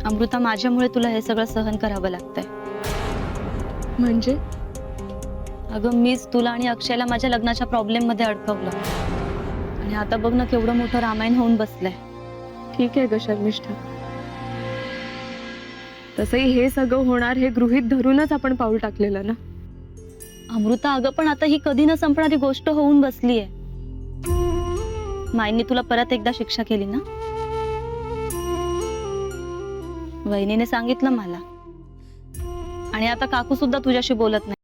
अमृता, माझ्यामुळे तुला हे सगळं सहन करावं लागतंय. म्हणजे अगं, मीच तुला आणि अक्षयला माझ्या लग्नाच्या प्रॉब्लेम मध्ये अडकवलं आणि आता बघ ना केवढं मोठं रामायण होऊन बसलंय. ठीक आहे ग शर्मिष्ठा, तसंही हे सगळं होणार हे गृहीत धरूनच आपण पाऊल टाकलेलं ना. अमृता अगं, पण आता ही कधी न संपणारी गोष्ट होऊन बसलीये. माईंनी तुला परत एकदा शिक्षा केली ना. वहिनीने सांगितलं मला, आणि आता काकू सुद्धा तुझ्याशी बोलत नाही.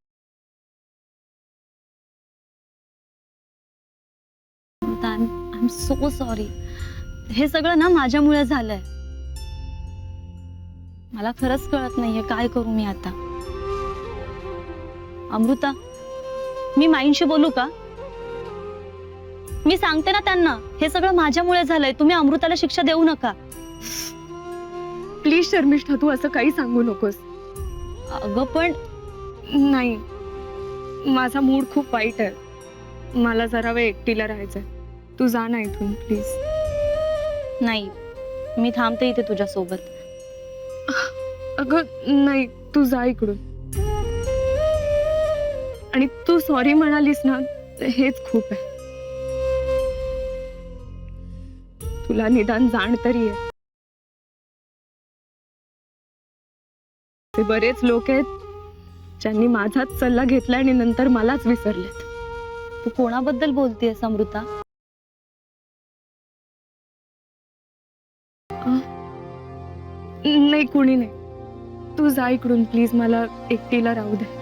I am so sorry. हे सगळं ना माझ्यामुळे झालंय. मला खरंच कळत नाहीये काय करू मी आता. अमृता, मी माईंशी बोलू का? मी सांगते ना त्यांना, हे सगळं माझ्यामुळे झालंय. तुम्ही अमृताला शिक्षा देऊ नका. प्लीज शर्मिष्ठा, तू असं काही सांगू नकोस. अगं पण नाही, माझा मूड खूप वाईट आहे. मला जरा वेळ एकटीला राहायचंय. तू जा ना इथून प्लीज. नाही, मी थांबते इथे तुझ्या सोबत. अगं नाही, तू जा इकडून. आणि तू सॉरी म्हणालीस ना, हेच खूप आहे. तुला निदान जाण तरी आहे. ते बरेच लोक आहेत ज्यांनी माझाच सल्ला घेतला आणि नंतर मलाच विसरलेत. तू कोणाबद्दल बोलतेयस अमृता? नाही, कोणी नाही. तू जा इकडून प्लीज, मला एकटीला राहू दे.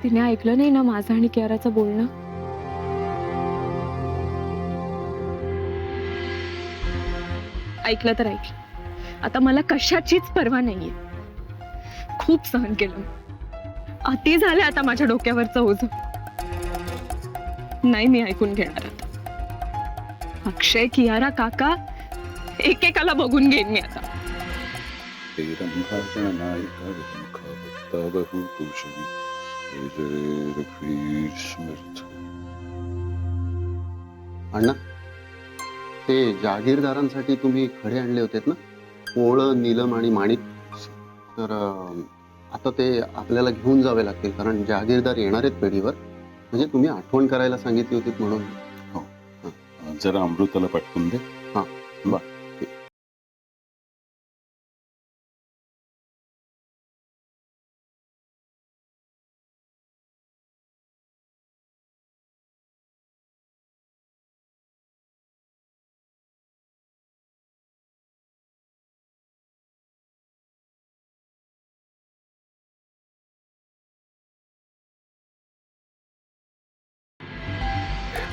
तिने ऐकलं नाही ना माझं आणि कियाराचं बोलणं? ऐकलं तर ऐकलं. आता मला कशाचीच पर्वा नाहीये. खूप सहन केलं. अति झालं आता माझ्या डोक्यावरचं ओझं. नाही मी ऐकून घेणार आता. अक्षय, कियारा, काका एकेकाला बघून घेईन मी आता. अण्णा, ते जहागीरदारांसाठी तुम्ही खडे आणले होते ना, ओळ, नीलम आणि माणिक. तर आता ते आपल्याला घेऊन जावे लागतील, कारण जहागीरदार येणार आहेत पेढीवर. म्हणजे तुम्ही आठवण करायला सांगितली होती म्हणून. हो, जरा अमृताला पाठवून दे. हां बा.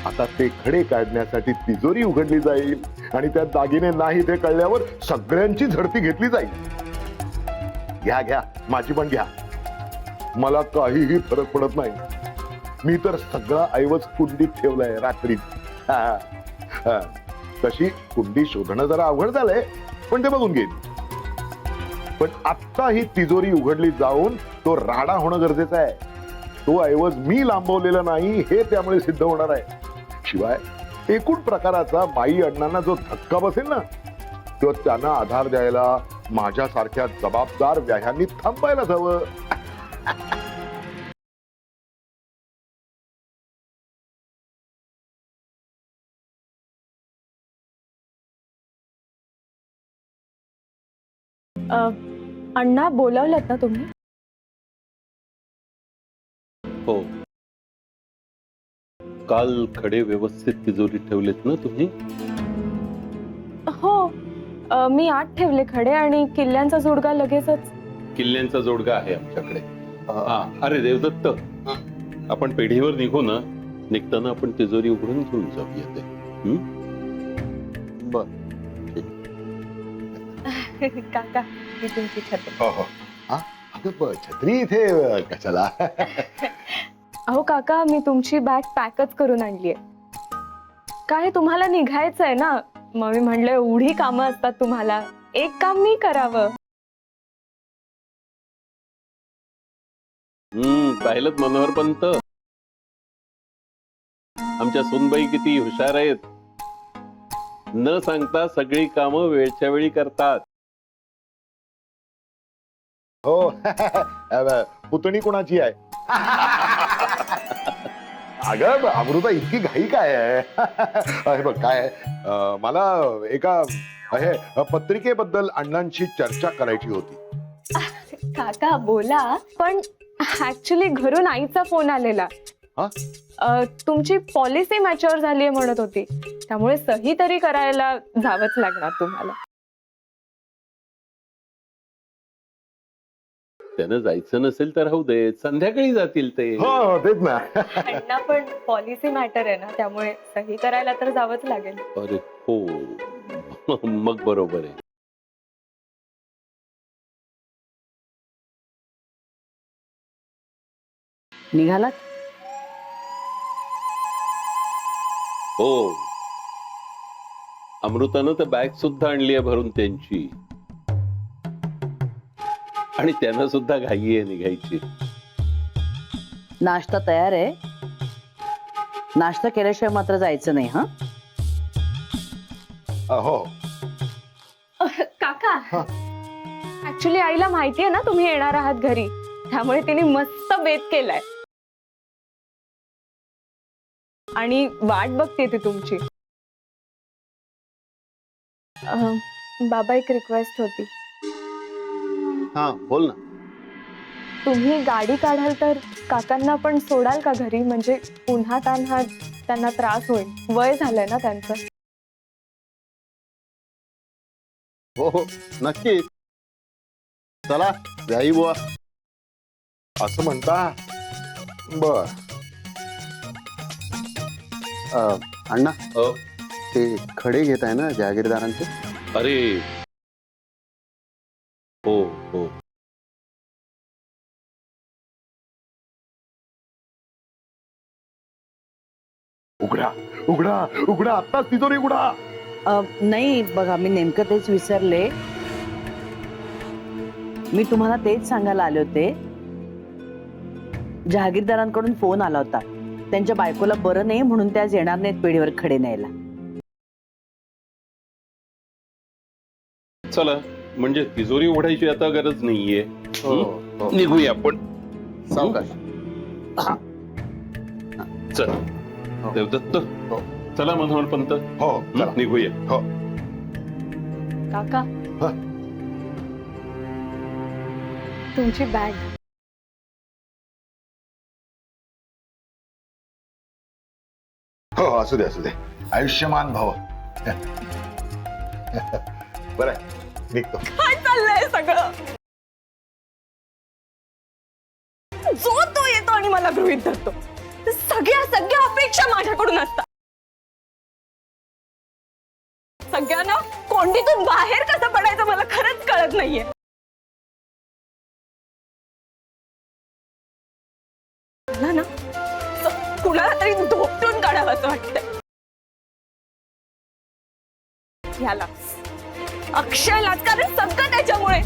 आता ते खडे काढण्यासाठी तिजोरी उघडली जाईल आणि त्यात दागिने नाही ते कळल्यावर सगळ्यांची झडती घेतली जाईल. घ्या घ्या, माझी पण घ्या. मला काहीही फरक पडत नाही. मी तर सगळा ऐवज कुंडीत ठेवलाय रात्री. तशी कुंडी शोधणं जरा अवघड झालंय, पण ते बघून घेईन. पण आत्ता ही तिजोरी उघडली जाऊन तो राडा होणं गरजेचं आहे. तो ऐवज मी लांबवलेला नाही हे त्यामुळे सिद्ध होणार आहे. शिवाय एकूण प्रकाराचा माई अण्णांना जो धक्का बसेल ना, तो त्यांना आधार द्यायला माझ्यासारख्या जबाबदार व्याह्यांनी थांबायलाच हवं. अण्णा, बोलावलं ना तुम्ही? हो, काल खडे व्यवस्थित तिजोरीत ठेवलेत ना तुम्ही? हो, मी आत ठेवले खडे आणि किल्ल्यांचा जोडगा लगेचच. किल्ल्यांचा जोडगा आहे आमच्याकडे. अरे देवदत्त, आपण पेढीवर निघू ना. निघताना आपण तिजोरी उघडून घेऊन जाऊया ते. बर. काका, ही तुमची छत्री. हो हो, छत्री इथे कशाला? अहो काका, मी तुमची बॅग पॅकच करून आणलीये. काय तुम्हाला निघायचंय ना, मग मी म्हणलं एवढी कामं असतात तुम्हाला, एक काम मी करावं. पाहिलं मनोहर पंत, आमच्या सुनबाई किती हुशार आहेत. न सांगता सगळी कामं वेळच्या वेळी करतात. हो. पुतणी कोणाची आहे? अगं अमृता, इतकी घाई काय आहे? हे बघ काय आहे, मला एका पत्रिकेबद्दल अण्णांशी चर्चा करायची होती. काका बोला, पण ऍक्च्युली घरून आईचा फोन आलेला. हा? तुमची पॉलिसी मॅच्युअर झालीये म्हणत होती, त्यामुळे सही तरी करायला जावंच लागणार तुम्हाला. त्यानं जायचं नसेल तर राहू दे, संध्याकाळी जातील ते. हो तेच ना. अण्णा, पण पॉलिसी मॅटर आहे ना, त्यामुळे सही करायला तर जावंच लागेल. अरे हो, मग बरोबर आहे. निघालात? हो, अमृतानं तर बॅग सुद्धा आणली आहे भरून त्यांची, आणि त्यांना सुद्धा घाई आहे निघायची. नाश्ता तयार आहे. नाश्ता केल्याशिवाय मात्र जायचं नाही. हा, हो. काका, ऍक्च्युली आईला माहितीये ना तुम्ही येणार आहात घरी, त्यामुळे तिने मस्त बेत केलाय आणि वाट बघते ती तुमची. बाबा, एक रिक्वेस्ट होती. हा बोल ना. तुम्ही गाडी काढाल तर काकांना पण सोडाल का घरी? म्हणजे पुन्हा त्यांना त्रास होईल, वय झालंय ना त्यांचं. हो हो नक्की. चला जाई बुवा. असं म्हणता? बर. अण्णा, हो. ते खडे घेत आहे ना जहागीरदारांचे? अरे हो हो, उघडा उघडा उघडा, आत्ताच तिजोरी उघडा. नाही बघा, मी नेमकं तेच विसरले. मी तुम्हाला तेच सांगायला आले होते. जहागीरदारांकडून फोन आला होता. त्यांच्या बायकोला बरं नाही म्हणून त्या आज येणार नाहीत पेढीवर खडे न्यायला. चला, म्हणजे तिजोरी उघडायची आता गरज नाहीये. हो हो. निघूया आपण. सावकाश. चल हो. देवदत्त, हो. चला मनोहर पंत, हो चला. निघूया. हो. काका, हा? तुमची बॅग. हो असू दे असू दे. आयुष्यमान भव. बरं निघतो. काय चाललंय सगळं? जो तो येतो आणि मला गृहीत धरतो. सगळ्या अपेक्षा माझ्याकडून असतात. सगळ्यांना कोंडीतून बाहेर कसं पडायचं मला खरंच कळत नाहीये. मला ना कुणाला तरी धोपटून काढावं असं वाटतंय. याला अक्षयला, कारण सगळं त्याच्यामुळे.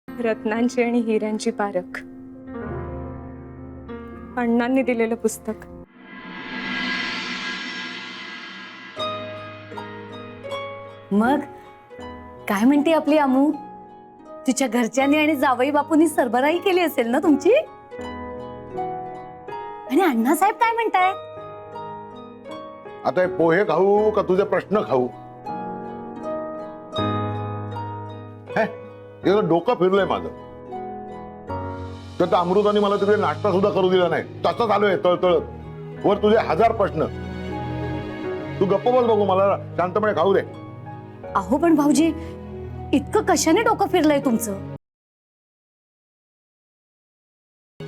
रत्नांची आणि हिऱ्यांची पारख. अण्णांनी दिलेलं पुस्तक. मग काय म्हणते आपली अमू? तिच्या घरच्यांनी आणि जावई बापूंनी सरबराई केली असेल ना तुमची? आणि अण्णासाहेब काय म्हणतायत? आता हे पोहे खाऊ का तुझे प्रश्न खाऊ? हे डोकं फिरलंय माझं. तर अमृताने मला तिकडे नाश्ता सुद्धा करू दिला नाही. तसंच आलोय तळतळत. वर तुझे 1000 प्रश्न. तू गप्प बस बघू, मला शांतपणे खाऊ दे. अहो पण भाऊजी, इतकं कशाने डोकं फिरलंय तुमचं?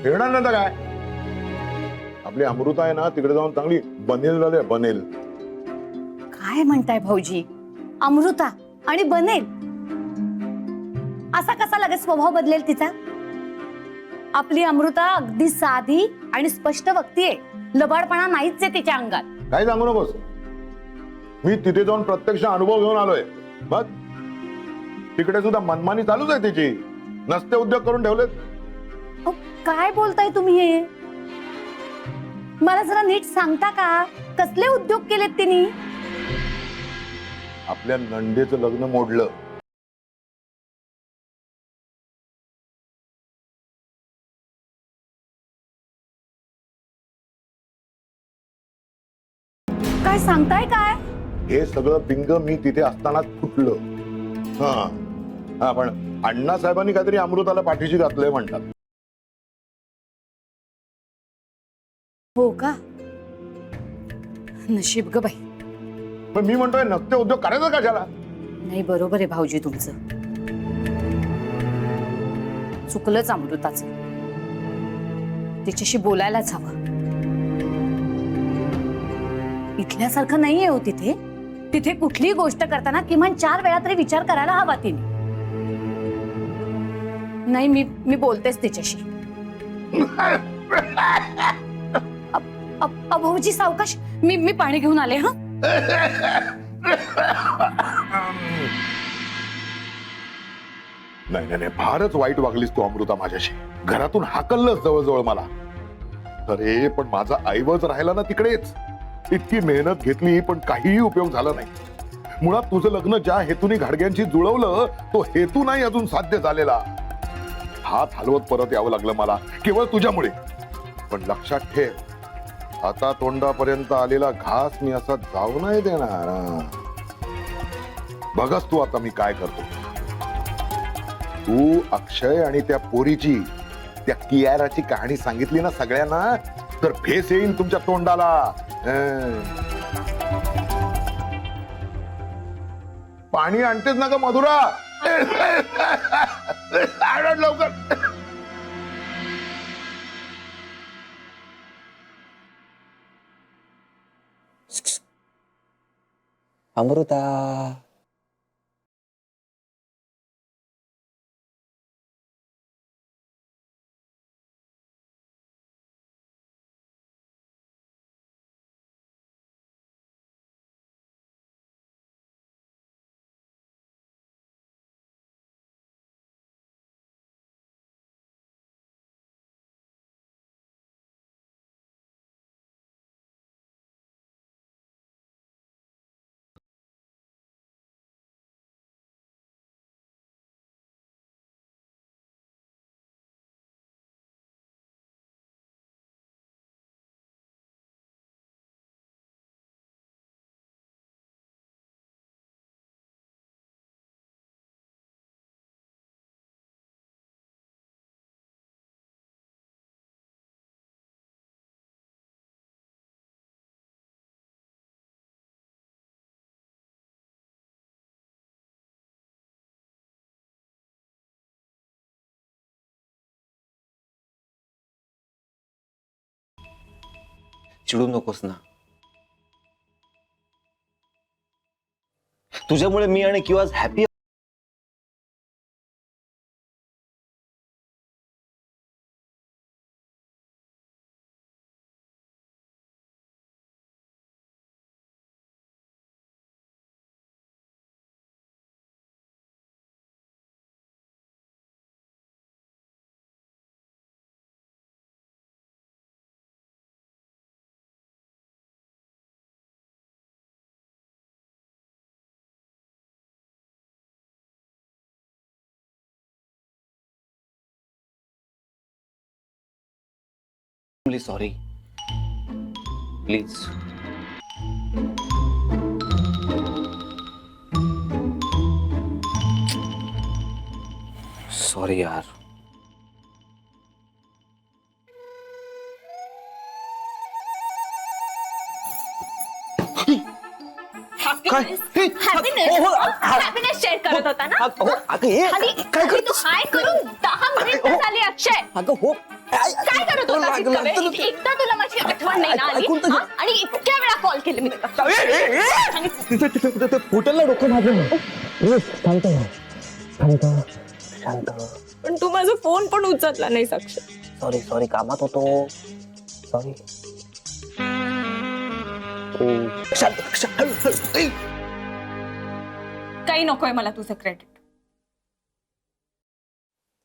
येणार नाही तर काय. आपली अमृता आहे ना तिकडे जाऊन चांगली बनेल झाले बनेल. काय म्हणताय भाऊजी, अमृता आणि बनेल? असा कसा लगेच स्वभाव बदलेल तिचा? आपली अमृता अगदी साधी आणि स्पष्ट वक्तीये, लबाडपणा नाहीच आहे तिच्या अंगात. काय सांगू नकोस, मी तिथे जाऊन प्रत्यक्ष अनुभव घेऊन आलोय. बघ तिकडे सुद्धा मनमानी चालूच आहे तिची. नसते उद्योग करून ठेवलेत. अहो, काय बोलताय तुम्ही हे? मला जरा नीट सांगता का, कसले उद्योग केलेत तिने? आपल्या नंदेचं लग्न मोडलं. काय सांगताय काय? हे सगळं बिंग मी तिथे असतानाच फुटलं. हा पण अण्णासाहेबांनी काहीतरी अमृताला पाठीशी घातलंय म्हणतात. हो का? नशीब ग बाई. पण मी म्हणतोय नसते उद्योग करायचं कशाला? नाही, बरोबर आहे भाऊजी तुमचं. चुकलंच अमृताचं. तिच्याशी बोलायलाच हवं. इथल्यासारखं नाहीये हो तिथे. तिथे कुठलीही गोष्ट करताना किमान 4 वेळा तरी विचार करायला हवा तिने. नाही, मी बोलतेच तिच्याशी. भाऊजी सावकाश, मी पाणी घेऊन आले. हा नाही फारच वाईट वागलीस तू अमृता माझ्याशी. घरातून हाकललंच जवळजवळ मला. अरे पण माझा ऐवज राहिला ना तिकडेच. इतकी मेहनत घेतली पण काहीही उपयोग झाला नाही. मुळात तुझं लग्न ज्या हेतूने घाडग्यांशी जुळवलं तो हेतू नाही अजून साध्य झालेला. हात हलवत परत यावं लागलं मला केवळ तुझ्यामुळे. पण लक्षात ठेव, आता तोंडापर्यंत आलेला घास मी असा जाऊ नाही देणार. बघस तू आता मी काय करतो. तू अक्षय आणि त्या पोरीची, त्या कियाराची कहाणी सांगितली ना सगळ्यांना तर फेस येईल तुमच्या तोंडाला. पाणी आणतेच ना ग मधुरा? आण लवकर. अमृता, चिडू नकोस ना. तुझ्यामुळे मी आणि किंवा हॅपी. Sorry please. सॉरी यार. हॅपीनेस शेअर करत होता ना. अगं हे आणि काय तू हाय करून 10 मिनिटं झाली अक्षय. अगं हो काय करत होता इतका वेळ? एकदा तुला माझी आठवण नाही ना आली? हा? आणि इतक्या वेळा कॉल केले मी तुला. फुटलं डोकं माझं. शांत. पण तू माझा फोन पण उचलला नाही साक्ष. सॉरी कामात होतो. सॉरी. काही नकोय मला तुझं क्रेडिट.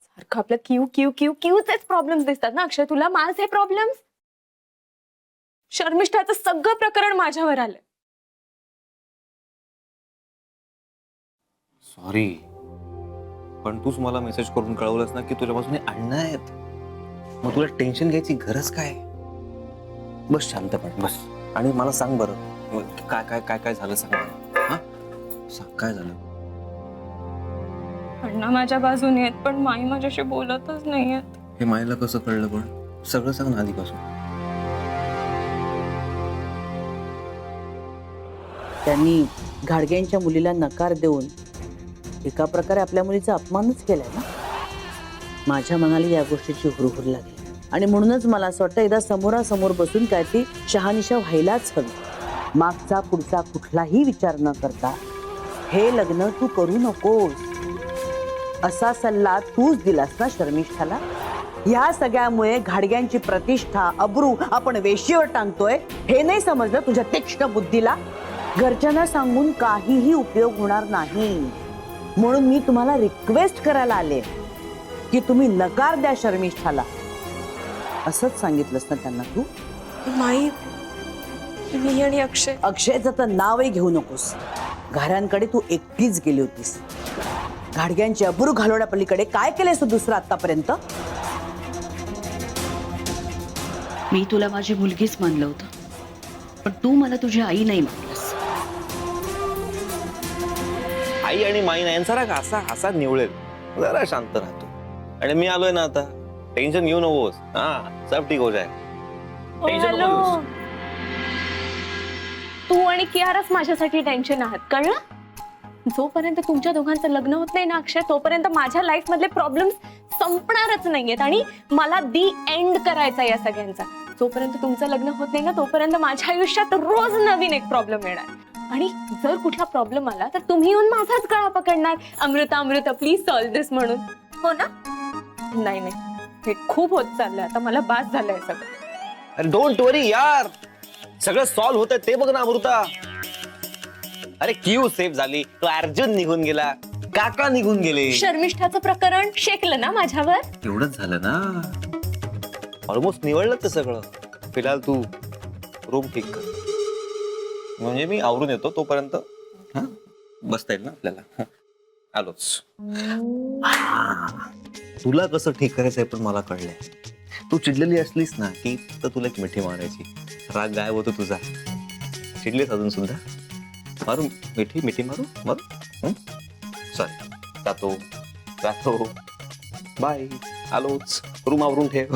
सारखं आपलं क्यूचेच प्रॉब्लेम्स दिसतात ना अक्षय तुला. माझे प्रॉब्लेम्स, शर्मिष्ठाचं सगळं प्रकरण माझ्यावर आलंय. सॉरी, पण तूच मला मेसेज करून कळवलंस ना की तुझ्यापासून अण्णा आहेत. मग तुला टेन्शन घ्यायची गरज काय? बस शांतपणे बस आणि मला सांग बरं काय काय काय काय झालं सांग मला. हा सांग काय झालं. अण्णा माझ्या बाजूने आहेत पण माई माझ्याशी बोलतच नाहीयेत. हे मायला कसं कळलं? पण सगळं सांग ना आधीपासून. त्यांनी घाडग्यांच्या मुलीला नकार देऊन एका प्रकारे आपल्या मुलीचा अपमानच केलाय ना. माझ्या मनाला या गोष्टीची हुरहुर लागली आणि म्हणूनच मला असं वाटतं एकदा समोरासमोर बसून काय ती शहानिशा व्हायलाच हवी. मागचा पुढचा कुठलाही विचार न करता हे लग्न तू करू नकोस असा सल्ला तूच दिलास ना शर्मिष्ठाला. ह्या सगळ्यामुळे घाडग्यांची प्रतिष्ठा अब्रू आपण वेशीवर टांगतोय हे नाही समजलं तुझ्या तीक्ष्ण बुद्धीला. घरच्यांना सांगून काहीही उपयोग होणार नाही. म्हणून मी तुम्हाला रिक्वेस्ट करायला आले की तुम्ही नकार द्या शर्मिष्ठाला. असंच सांगितलंस ना त्यांना तू. माई, मी आणि अक्षय. अक्षयचं तर नावही घेऊ नकोस. घरांकडे तू एकटीच गेली होतीस. घाडग्यांची अब्रू घालवण्या पलीकडे काय केलंयस तू दुसरं आतापर्यंत? मी तुला माझी मुलगीच मानलं होतं, पण तू मला तुझी आई नाही मानलंस. आई आणि माई नाही यांचा राग असा असा निवळेल. जरा शांत राहतो. आणि मी आलोय ना आता. टेन्शन घेऊ नकोस. हा सब ठीक हो जाए. टेन्शन नको हॅलो, घेऊस. तू आणि कियाराच माझ्यासाठी टेन्शन आहात कळलं. जोपर्यंत तुमच्या दोघांचं लग्न होत नाही ना अक्षय तोपर्यंत माझ्या लाईफ मधले प्रॉब्लेम्स संपणारच नाहीयेत आणि मला दी एंड करायचा या सगळ्यांचा. जोपर्यंत तुमचं लग्न होत नाही ना तोपर्यंत माझ्या आयुष्यात रोज नवीन एक प्रॉब्लेम येणार. आणि जर कुठला प्रॉब्लेम आला तर तुम्ही येऊन माझाच गळा पकडणार. अमृता प्लीज सॉल्व दिस म्हणून. हो ना? नाही हे खूप होत चाललंय आता. मला बास झालंय सगळं. अरे डोंट वरी यार. सगळं सॉल्व्ह होतंय ते बघ ना अमृता. अरे क्यू सेफ झाली. तो अर्जुन निघून गेला. काका निघून गेले. शर्मिष्ठाचं प्रकरण शेकलं ना माझ्यावर. एवढंच झालं ना. ऑलमोस्ट निवडलं ते सगळं. फिलहाल तू रूम ठीक कर. म्हणजे मी आवरून येतो तोपर्यंत बसता येईल ना आपल्याला. आलोच. तुला कसं ठीक करायचंय पण मला कळलंय. तू चिडलेली असलीस ना की तर तुला एक मिठी मारायची. राग गायब होतो तुझा. चिडलीस अजून सुद्धा. मारू मिठी मारू. सॉरी जातो बाय. आलोच. रूम आवरून ठेव.